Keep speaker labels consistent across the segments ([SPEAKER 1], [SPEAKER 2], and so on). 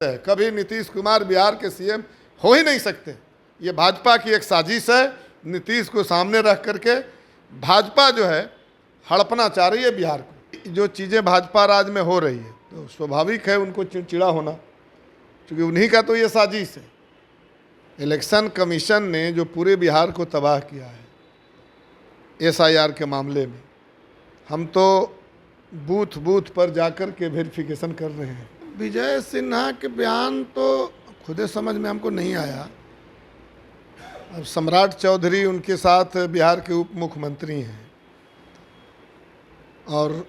[SPEAKER 1] कभी नीतीश कुमार बिहार के सीएम हो ही नहीं सकते। ये भाजपा की एक साजिश है। नीतीश को सामने रख करके भाजपा जो है हड़पना चाह रही है बिहार को। जो चीज़ें भाजपा राज में हो रही है तो स्वाभाविक है उनको चिड़चिड़ा होना, क्योंकि उन्हीं का तो ये साजिश है। इलेक्शन कमीशन ने जो पूरे बिहार को तबाह किया है एसआईआर के मामले में, हम तो बूथ बूथ पर जाकर के वेरिफिकेशन कर रहे हैं। विजय सिन्हा के बयान तो खुदे समझ में हमको नहीं आया। अब सम्राट चौधरी उनके साथ बिहार के उप मुख्यमंत्री हैं और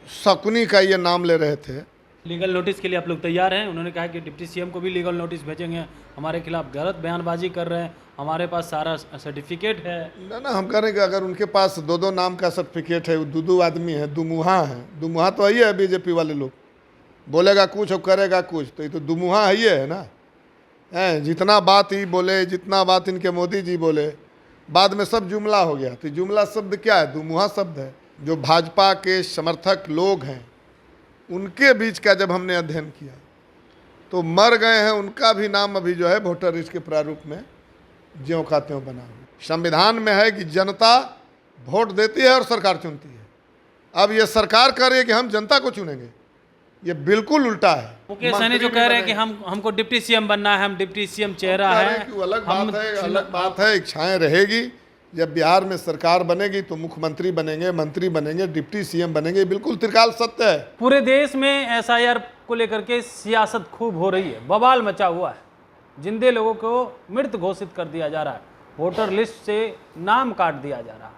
[SPEAKER 1] शकुनी का ये नाम ले रहे थे।
[SPEAKER 2] लीगल नोटिस के लिए आप लोग तैयार हैं? उन्होंने कहा कि डिप्टी सीएम को भी लीगल नोटिस भेजेंगे, हमारे खिलाफ गलत बयानबाजी कर रहे हैं, हमारे पास सारा सर्टिफिकेट है।
[SPEAKER 1] ना हम कह रहे हैं कि अगर उनके पास दो दो नाम का सर्टिफिकेट है, वो दो आदमी है, दुमुहा है। दुमुहा तो यही है बीजेपी वाले लोग, बोलेगा कुछ और करेगा कुछ, तो ये तो दुमुहा है ना। जितना बात ही बोले, जितना बात इनके मोदी जी बोले, बाद में सब जुमला हो गया। तो जुमला शब्द क्या है? दुमुहा शब्द है। जो भाजपा के समर्थक लोग हैं उनके बीच का जब हमने अध्ययन किया तो मर गए हैं उनका भी नाम अभी जो है वोटर लिस्ट के प्रारूप में ज्यों का त्यों बना हुआ। संविधान में है कि जनता वोट देती है और सरकार चुनती है। अब ये सरकार कह रही है कि हम जनता को चुनेंगे, ये बिल्कुल उल्टा है।
[SPEAKER 2] मुकेश सहनी जो कह रहे हैं कि हमको डिप्टी सीएम बनना है, हम डिप्टी सीएम चेहरा है।
[SPEAKER 1] अलग बात है, इच्छाएं रहेगी। जब बिहार में सरकार बनेगी तो मुख्यमंत्री बनेंगे, मंत्री बनेंगे, डिप्टी सीएम बनेंगे, बिल्कुल त्रिकाल सत्य है।
[SPEAKER 2] पूरे देश में एसआईआर को लेकर के सियासत खूब हो रही है, बवाल मचा हुआ है। जिंदे लोगों को मृत घोषित कर दिया जा रहा है, वोटर लिस्ट से नाम काट दिया जा रहा है।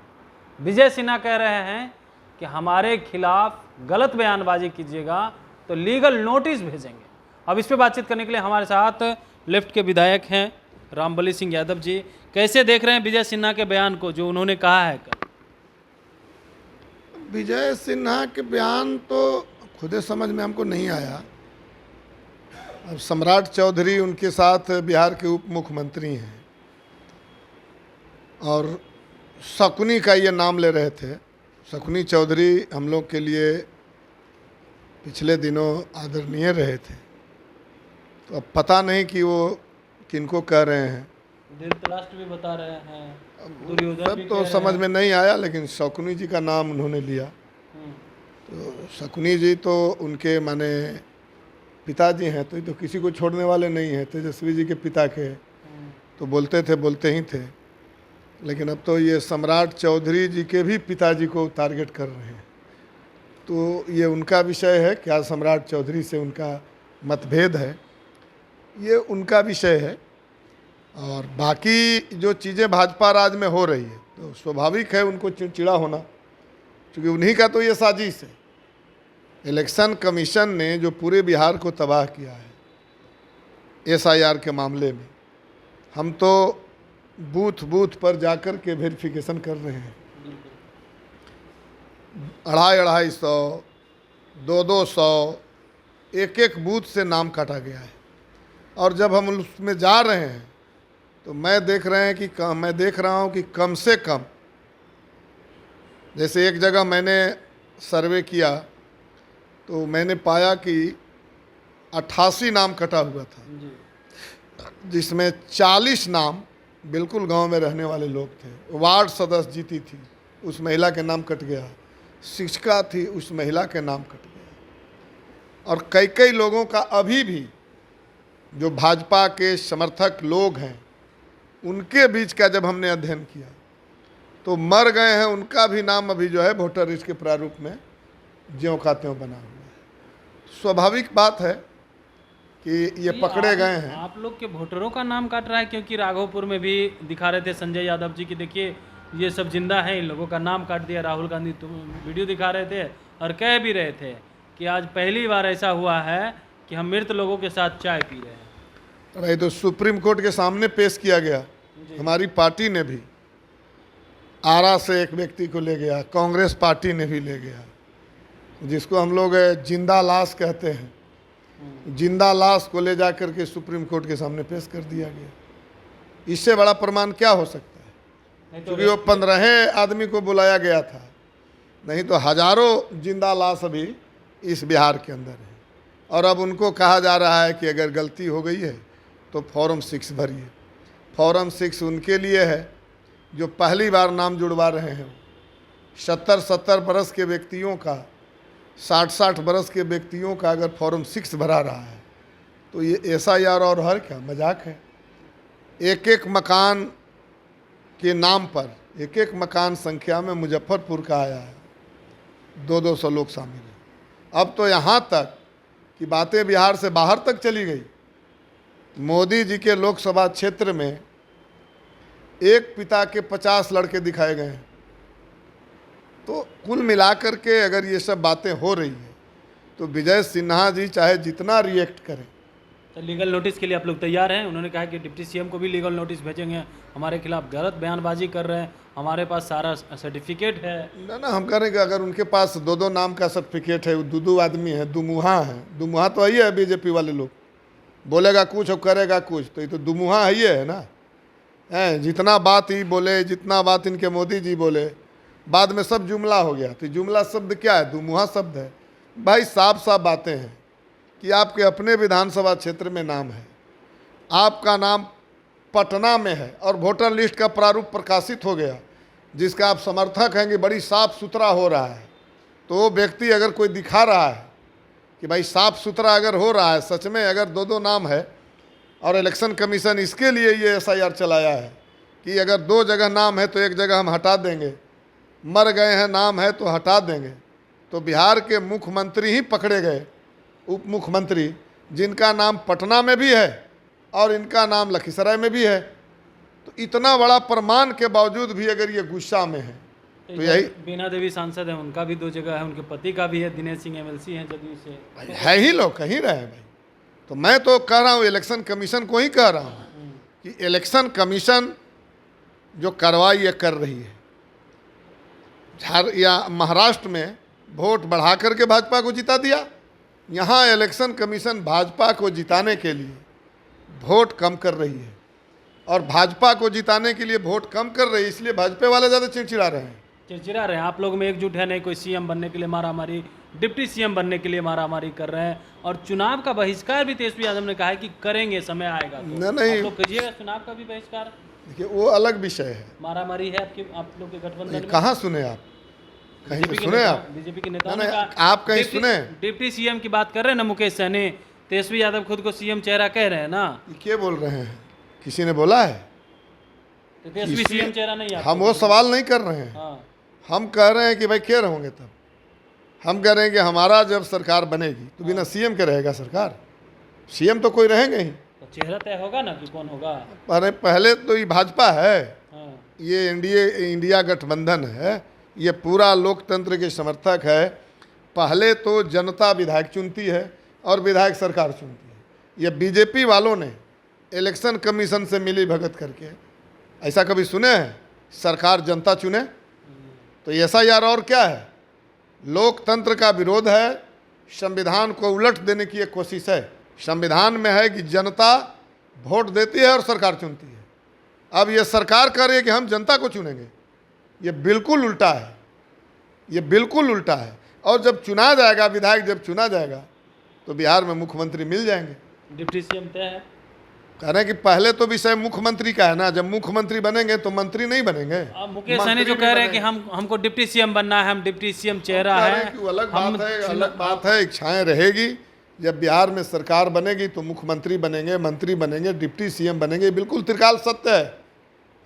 [SPEAKER 2] विजय सिन्हा कह रहे हैं कि हमारे खिलाफ गलत बयानबाजी कीजिएगा तो लीगल नोटिस भेजेंगे। अब इस पर बातचीत करने के लिए हमारे साथ लेफ्ट के विधायक हैं रामबली सिंह यादव जी। कैसे देख रहे हैं विजय सिन्हा के बयान को जो उन्होंने कहा है कल?
[SPEAKER 1] विजय सिन्हा के बयान तो खुदे समझ में हमको नहीं आया। अब सम्राट चौधरी उनके साथ बिहार के उप मुख्यमंत्री हैं और शकुनी का ये नाम ले रहे थे। शकुनी चौधरी हम लोग के लिए पिछले दिनों आदरणीय रहे थे, तो अब पता नहीं कि वो किनको कह रहे हैं।
[SPEAKER 2] धृतराष्ट्र भी बता रहे हैं, दुर्योधन
[SPEAKER 1] सब
[SPEAKER 2] भी
[SPEAKER 1] तो समझ में नहीं आया, लेकिन शकुनी जी का नाम उन्होंने लिया। तो शकुनी जी तो उनके माने पिताजी हैं, तो ये तो किसी को छोड़ने वाले नहीं हैं। तेजस्वी जी के पिता के तो बोलते ही थे, लेकिन अब तो ये सम्राट चौधरी जी के भी पिताजी को टारगेट कर रहे हैं। तो ये उनका विषय है, क्या सम्राट चौधरी से उनका मतभेद है, ये उनका विषय है। और बाकी जो चीज़ें भाजपा राज में हो रही है तो स्वाभाविक है उनको चिड़चिड़ा होना, क्योंकि उन्हीं का तो ये साजिश है। इलेक्शन कमीशन ने जो पूरे बिहार को तबाह किया है एसआईआर के मामले में, हम तो बूथ बूथ पर जाकर के वेरिफिकेशन कर रहे हैं। 250-250, 200 एक बूथ से नाम काटा गया है। और जब हम उसमें जा रहे हैं तो मैं देख रहा हूँ कि कम से कम, जैसे एक जगह मैंने सर्वे किया तो मैंने पाया कि 88 नाम कटा हुआ था, जिसमें 40 नाम बिल्कुल गांव में रहने वाले लोग थे। वार्ड सदस्य जीती थी, उस महिला के नाम कट गया। शिक्षिका थी, उस महिला के नाम कट गया। और कई लोगों का अभी भी जो भाजपा के समर्थक लोग हैं उनके बीच का जब हमने अध्ययन किया तो मर गए हैं उनका भी नाम अभी जो है वोटर लिस्ट के प्रारूप में ज्यों का त्यों बना हुआ है। स्वाभाविक बात है कि ये पकड़े गए हैं।
[SPEAKER 2] आप लोग के वोटरों का नाम काट रहा है, क्योंकि राघोपुर में भी दिखा रहे थे संजय यादव जी की, देखिए ये सब जिंदा हैं, इन लोगों का नाम काट दिया। राहुल गांधी तो वीडियो दिखा रहे थे और कह भी रहे थे कि आज पहली बार ऐसा हुआ है कि हम मृत लोगों के साथ चाय पी रहे हैं।
[SPEAKER 1] अरे तो सुप्रीम कोर्ट के सामने पेश किया गया। हमारी पार्टी ने भी आरा से एक व्यक्ति को ले गया, कांग्रेस पार्टी ने भी ले गया, जिसको हम लोग जिंदा लाश कहते हैं। जिंदा लाश को ले जा करके सुप्रीम कोर्ट के सामने पेश कर दिया गया। इससे बड़ा प्रमाण क्या हो सकता है? क्योंकि वो 15 आदमी को बुलाया गया था, नहीं तो हजारों जिंदा लाश अभी इस बिहार के अंदर है। और अब उनको कहा जा रहा है कि अगर गलती हो गई है तो फॉर्म 6 भरिए। फॉर्म 6 उनके लिए है जो पहली बार नाम जुड़वा रहे हैं। 70-70 बरस के व्यक्तियों का, 60-60 बरस के व्यक्तियों का अगर फॉर्म 6 भरा रहा है तो ये SIR और हर क्या मजाक है। एक एक मकान के नाम पर, एक एक मकान संख्या में मुजफ्फरपुर का आया है, 200 लोग शामिल हैं। अब तो यहाँ तक कि बातें बिहार से बाहर तक चली गई। मोदी जी के लोकसभा क्षेत्र में एक पिता के 50 लड़के दिखाए गए हैं। तो कुल मिलाकर के अगर ये सब बातें हो रही हैं तो विजय सिन्हा जी चाहे जितना रिएक्ट करें।
[SPEAKER 2] तो लीगल नोटिस के लिए आप लोग तैयार हैं? उन्होंने कहा कि डिप्टी सीएम को भी लीगल नोटिस भेजेंगे, हमारे खिलाफ गलत बयानबाजी कर रहे हैं, हमारे पास सारा सर्टिफिकेट है।
[SPEAKER 1] ना हम कह रहे हैं कि अगर उनके पास 2-2 नाम का सर्टिफिकेट है, 2-2 आदमी है, दुमुहा है। दुमुहा तो यही है बीजेपी वाले लोग, बोलेगा कुछ और करेगा कुछ, तो ये तो दुमुहा है ना। जितना बात ही बोले, जितना बात इनके मोदी जी बोले, बाद में सब जुमला हो गया। तो जुमला शब्द क्या है? दुमुहा शब्द है। भाई साफ साफ बातें हैं कि आपके अपने विधानसभा क्षेत्र में नाम है, आपका नाम पटना में है और वोटर लिस्ट का प्रारूप प्रकाशित हो गया जिसका आप समर्थक हैं कि बड़ी साफ सुथरा हो रहा है। तो वो व्यक्ति अगर कोई दिखा रहा है कि भाई साफ सुथरा अगर हो रहा है, सच में अगर 2-2 नाम है, और इलेक्शन कमीशन इसके लिए ये SIR चलाया है कि अगर 2 जगह नाम है तो एक जगह हम हटा देंगे, मर गए हैं नाम है तो हटा देंगे। तो बिहार के मुख्यमंत्री ही पकड़े गए, उप मुख्यमंत्री, जिनका नाम पटना में भी है और इनका नाम लखीसराय में भी है। तो इतना बड़ा प्रमाण के बावजूद भी अगर ये गुस्सा में है तो यही।
[SPEAKER 2] बीना देवी सांसद है, उनका भी 2 जगह है, उनके पति का भी है, दिनेश सिंह MLC हैं जदयू से।
[SPEAKER 1] है ही लोग कहीं रहे भाई। तो मैं तो कह रहा हूँ इलेक्शन कमीशन को ही कह रहा हूँ कि इलेक्शन कमीशन जो कार्रवाई ये कर रही है, या महाराष्ट्र में वोट बढ़ा करके भाजपा को जिता दिया, यहाँ इलेक्शन कमीशन भाजपा को जिताने के लिए वोट कम कर रही है। और भाजपा को जिताने के लिए वोट कम कर रही है, इसलिए भाजपा वाले ज़्यादा चिड़चिड़ा रहे हैं।
[SPEAKER 2] चिड़चिड़ा रहे हैं। आप लोग में एकजुट है नहीं, कोई सीएम बनने के लिए मारामारी, डिप्टी सीएम बनने के लिए मारामारी कर रहे हैं। और चुनाव का बहिष्कार भी तेजस्वी यादव ने कहा है कि करेंगे, समय आएगा तो।
[SPEAKER 1] नहीं,
[SPEAKER 2] आप लोग कीजिएगा चुनाव का भी बहिष्कार।
[SPEAKER 1] देखिए वो अलग विषय है।
[SPEAKER 2] मारामारी है आप लोग के गठबंधन में।
[SPEAKER 1] कहाँ सुने आप? कहीं तो सुने आप?
[SPEAKER 2] बीजेपी के नेताओं
[SPEAKER 1] नहीं,
[SPEAKER 2] ने कहा,
[SPEAKER 1] आप कहीं सुने?
[SPEAKER 2] डिप्टी सीएम की बात कर रहे हैं ना मुकेश सहनी, तेजस्वी यादव खुद को सीएम चेहरा कह रहे हैं ना।
[SPEAKER 1] ये क्या बोल रहे हैं? किसी ने बोला है?
[SPEAKER 2] तो तेजस्वी सीएम चेहरा नहीं है।
[SPEAKER 1] हम वो सवाल नहीं कर रहे हैं।
[SPEAKER 2] हाँ।
[SPEAKER 1] हम कह रहे हैं कि भाई क्या रहोगे तब? हम कह रहे हैं कि हमारा जब सरकार बनेगी तो बिना सीएम के रहेगा सरकार? सीएम तो कोई रहेंगे ही।
[SPEAKER 2] तो चेहरा तय होगा ना कि कौन होगा।
[SPEAKER 1] अरे पहले तो ये भाजपा है,
[SPEAKER 2] हाँ।
[SPEAKER 1] ये इंडिया गठबंधन है, ये पूरा लोकतंत्र के समर्थक है। पहले तो जनता विधायक चुनती है और विधायक सरकार चुनती है। ये बीजेपी वालों ने इलेक्शन कमीशन से मिली भगत करके ऐसा कभी सुने हैं? सरकार जनता चुने? तो SIR और क्या है? लोकतंत्र का विरोध है, संविधान को उलट देने की एक कोशिश है। संविधान में है कि जनता वोट देती है और सरकार चुनती है। अब ये सरकार कह रही है कि हम जनता को चुनेंगे, ये बिल्कुल उल्टा है। ये बिल्कुल उल्टा है। और जब चुना जाएगा विधायक, जब चुना जाएगा तो बिहार में मुख्यमंत्री मिल जाएंगे। डिप्टी सीएम तय है। कह रहे हैं कि पहले तो विषय मुख्यमंत्री का है ना, जब मुख्यमंत्री बनेंगे तो मंत्री नहीं बनेंगे।
[SPEAKER 2] अब मुकेश सहनी जो कह रहे हैं कि हमको डिप्टी सीएम बनना है, हम डिप्टी सीएम चेहरा है।
[SPEAKER 1] अलग बात है, अलग बात है। इच्छाएं रहेगी। जब बिहार में सरकार बनेगी तो मुख्यमंत्री बनेंगे, मंत्री बनेंगे, डिप्टी सीएम बनेंगे, बिल्कुल त्रिकाल सत्य है।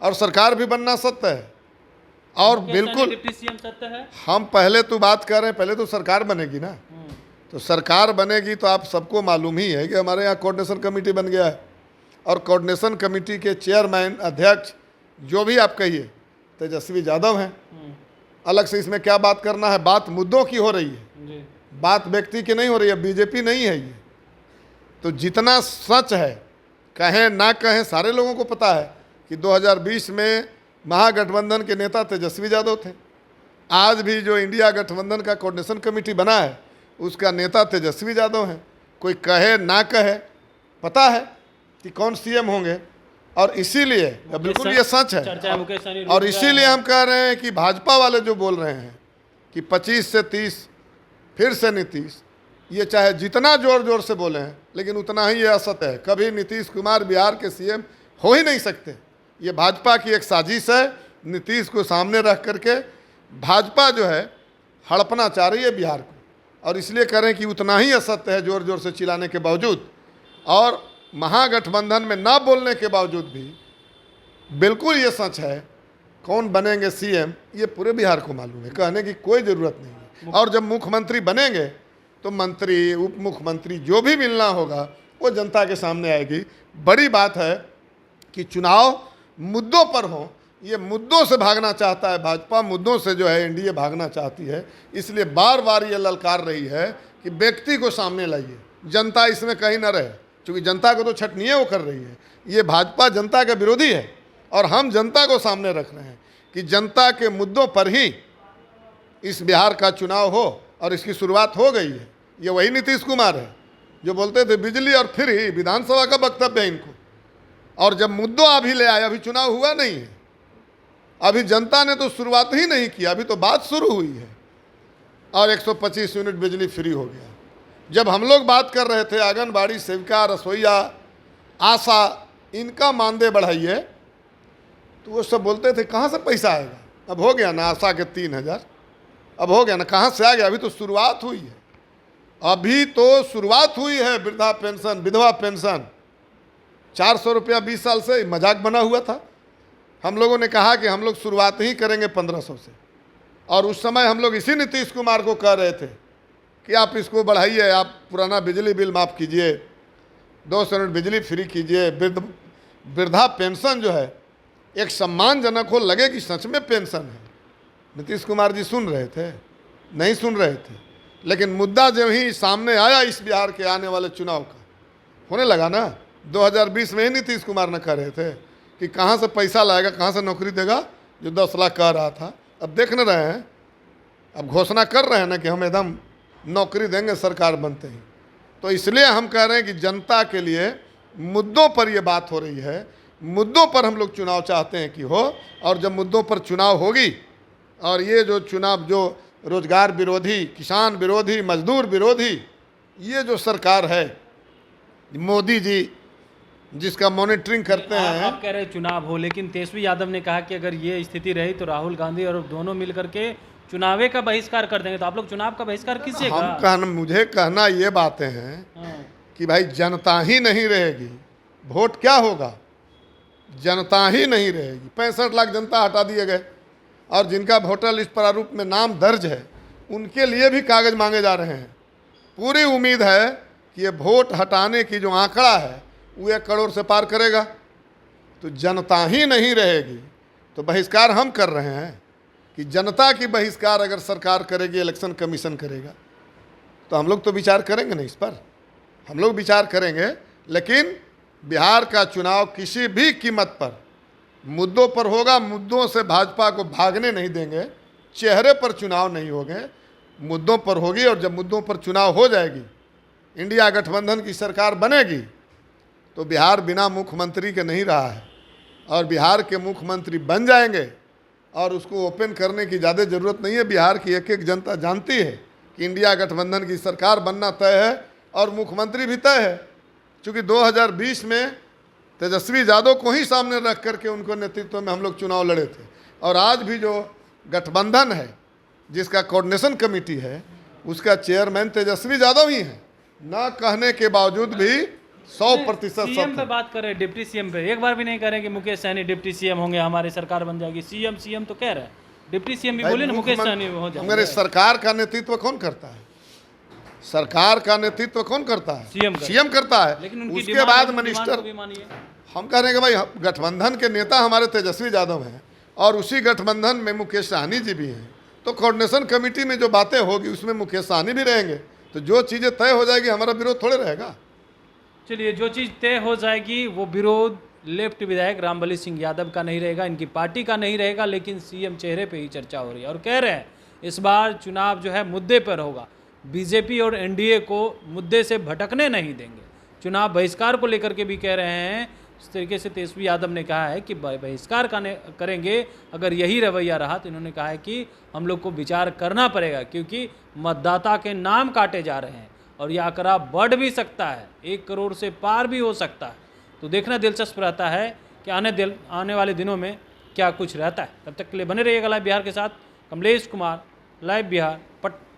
[SPEAKER 1] और सरकार भी बनना सत्य है। और बिल्कुल
[SPEAKER 2] डिप्टी सीएम सत्य है।
[SPEAKER 1] हम पहले तो बात कर रहे हैं, पहले तो सरकार बनेगी ना। तो सरकार बनेगी तो आप सबको मालूम ही है कि हमारे यहाँ कोऑर्डिनेशन कमेटी बन गया है। और कोऑर्डिनेशन कमेटी के चेयरमैन, अध्यक्ष, जो भी आप कहिए, तेजस्वी यादव हैं। अलग से इसमें क्या बात करना है? बात मुद्दों की हो रही है, बात व्यक्ति की नहीं हो रही है। बीजेपी नहीं है ये। तो जितना सच है, कहें ना कहें, सारे लोगों को पता है कि 2020 में महागठबंधन के नेता तेजस्वी यादव थे। आज भी जो इंडिया गठबंधन का कोऑर्डिनेशन कमेटी बना है उसका नेता तेजस्वी यादव हैं। कोई कहे ना कहे, पता है कि कौन सीएम होंगे। और इसीलिए बिल्कुल ये सच है। और इसीलिए हम कह रहे हैं कि भाजपा वाले जो बोल रहे हैं कि 25 से 30 फिर से नीतीश, ये चाहे जितना जोर जोर से बोले हैं, लेकिन उतना ही ये असत्य है। कभी नीतीश कुमार बिहार के सीएम हो ही नहीं सकते। ये भाजपा की एक साजिश है। नीतीश को सामने रख करके भाजपा जो है हड़पना चाह रही है बिहार को, और इसलिए करें कि उतना ही असत्य है जोर जोर से चिल्लाने के बावजूद, और महागठबंधन में ना बोलने के बावजूद भी बिल्कुल ये सच है। कौन बनेंगे सीएम ये पूरे बिहार को मालूम है, कहने की कोई ज़रूरत नहीं है। और जब मुख्यमंत्री बनेंगे तो मंत्री, उप मुख्यमंत्री जो भी मिलना होगा वो जनता के सामने आएगी। बड़ी बात है कि चुनाव मुद्दों पर हो। ये मुद्दों से भागना चाहता है भाजपा, मुद्दों से जो है एनडीए भागना चाहती है। इसलिए बार बार ये ललकार रही है कि व्यक्ति को सामने लाइए, जनता इसमें कहीं न रहे, क्योंकि जनता को तो छटनी है वो कर रही है। ये भाजपा जनता का विरोधी है, और हम जनता को सामने रख रहे हैं कि जनता के मुद्दों पर ही इस बिहार का चुनाव हो, और इसकी शुरुआत हो गई है। ये वही नीतीश कुमार है जो बोलते थे बिजली और फ्री, विधानसभा का वक्तव्य है इनको। और जब मुद्दों अभी ले आए, अभी चुनाव हुआ नहीं है, अभी जनता ने तो शुरुआत ही नहीं किया, अभी तो बात शुरू हुई है, और 125 यूनिट बिजली फ्री हो गया। जब हम लोग बात कर रहे थे आंगनबाड़ी सेविका, रसोईया, आशा, इनका मानदेय बढ़ाइए, तो वो सब बोलते थे कहाँ से पैसा आएगा। अब हो गया ना आशा के 3000, अब हो गया ना, कहाँ से आ गया। अभी तो शुरुआत हुई है, अभी तो शुरुआत हुई है। वृद्धा पेंशन, विधवा पेंशन 400 रुपया 20 साल से मजाक बना हुआ था। हम लोगों ने कहा कि हम लोग शुरुआत ही करेंगे 1500 से, और उस समय हम लोग इसी नीतीश कुमार को कह रहे थे कि आप इसको बढ़ाइए, आप पुराना बिजली बिल माफ़ कीजिए, 200 यूनिट बिजली फ्री कीजिए, वृद्धा पेंशन जो है एक सम्मानजनक हो, लगे कि सच में पेंशन है। नीतीश कुमार जी सुन रहे थे? नहीं सुन रहे थे। लेकिन मुद्दा जब ही सामने आया इस बिहार के आने वाले चुनाव का, होने लगा ना। 2020 में ही नीतीश कुमार ने कह रहे थे कि कहाँ से पैसा लाएगा, कहाँ से नौकरी देगा, जो 10 लाख कह रहा था। अब देख न रहे हैं, अब घोषणा कर रहे हैं ना कि हम एकदम नौकरी देंगे सरकार बनते ही। तो इसलिए हम कह रहे हैं कि जनता के लिए मुद्दों पर ये बात हो रही है, मुद्दों पर हम लोग चुनाव चाहते हैं कि हो। और जब मुद्दों पर चुनाव होगी, और ये जो चुनाव जो रोजगार विरोधी, किसान विरोधी, मजदूर विरोधी ये जो सरकार है, मोदी जी जिसका मॉनिटरिंग करते हैं।
[SPEAKER 2] आप कह रहे चुनाव हो, लेकिन तेजस्वी यादव ने कहा कि अगर ये स्थिति रही तो राहुल गांधी और दोनों मिल करके चुनावे का बहिष्कार कर देंगे। तो आप लोग चुनाव का बहिष्कार किससे
[SPEAKER 1] मुझे कहना ये बातें हैं कि भाई जनता ही नहीं रहेगी, वोट क्या होगा। जनता ही नहीं रहेगी। 65 लाख जनता हटा दिए गए, और जिनका वोटर लिस्ट प्रारूप में नाम दर्ज है उनके लिए भी कागज मांगे जा रहे हैं। पूरी उम्मीद है कि ये वोट हटाने की जो आंकड़ा है वो 1 करोड़ से पार करेगा। तो जनता ही नहीं रहेगी, तो बहिष्कार हम कर रहे हैं कि जनता की बहिष्कार अगर सरकार करेगी, इलेक्शन कमीशन करेगा, तो हम लोग तो विचार करेंगे नहीं इस पर। हम लोग विचार करेंगे, लेकिन बिहार का चुनाव किसी भी कीमत पर मुद्दों पर होगा। मुद्दों से भाजपा को भागने नहीं देंगे। चेहरे पर चुनाव नहीं होंगे, मुद्दों पर होगी। और जब मुद्दों पर चुनाव हो जाएगी, इंडिया गठबंधन की सरकार बनेगी, तो बिहार बिना मुख्यमंत्री के नहीं रहा है, और बिहार के मुख्यमंत्री बन जाएंगे। और उसको ओपन करने की ज़्यादा ज़रूरत नहीं है। बिहार की एक एक जनता जानती है कि इंडिया गठबंधन की सरकार बनना तय है, और मुख्यमंत्री भी तय है। चूँकि 2020 में तेजस्वी यादव को ही सामने रख करके उनको नेतृत्व में हम लोग चुनाव लड़े थे, और आज भी जो गठबंधन है जिसका कोऑर्डिनेशन कमेटी है उसका चेयरमैन तेजस्वी यादव ही है। ना कहने के बावजूद भी 100%
[SPEAKER 2] सीएम पे बात कर रहे हैं, डिप्टी सीएम पे एक बार भी नहीं कह रहे कि मुकेश सहनी डिप्टी सीएम होंगे, हमारी सरकार बन जाएगी। सीएम तो कह रहे हैं, डिप्टी सीएम भी बोले ना मुकेश सहनी हो जाएंगे।
[SPEAKER 1] हमारे सरकार का नेतृत्व कौन करता है? सरकार का नेतृत्व कौन करता है? सीएम करता है।
[SPEAKER 2] लेकिन
[SPEAKER 1] उसके बाद मिनिस्टर। हम कह रहे हैं कि भाई गठबंधन के नेता हमारे तेजस्वी यादव हैं, और उसी गठबंधन में मुकेश सहनी जी भी हैं। तो कोऑर्डिनेशन कमेटी में जो बातें होगी उसमें मुकेश सहनी भी रहेंगे। तो जो चीज़ें तय हो जाएगी, हमारा विरोध थोड़े रहेगा।
[SPEAKER 2] चलिए, जो चीज़ तय हो जाएगी वो विरोध लेफ्ट विधायक रामबली सिंह यादव का नहीं रहेगा, इनकी पार्टी का नहीं रहेगा, लेकिन सीएम चेहरे पे ही चर्चा हो रही है। और कह रहे हैं इस बार चुनाव जो है मुद्दे पर होगा, बीजेपी और एनडीए को मुद्दे से भटकने नहीं देंगे। चुनाव बहिष्कार को लेकर के भी कह रहे हैं। इस तरीके से तेजस्वी यादव ने कहा है कि बहिष्कार करेंगे अगर यही रवैया रहा। तो इन्होंने कहा है कि हम लोग को विचार करना पड़ेगा, क्योंकि मतदाता के नाम काटे जा रहे हैं। और ये आंकड़ा बढ़ भी सकता है, 1 करोड़ से पार भी हो सकता है। तो देखना दिलचस्प रहता है कि आने वाले दिनों में क्या कुछ रहता है। तब तक के लिए बने रहिएगा लाइव बिहार के साथ। कमलेश कुमार, लाइव बिहार,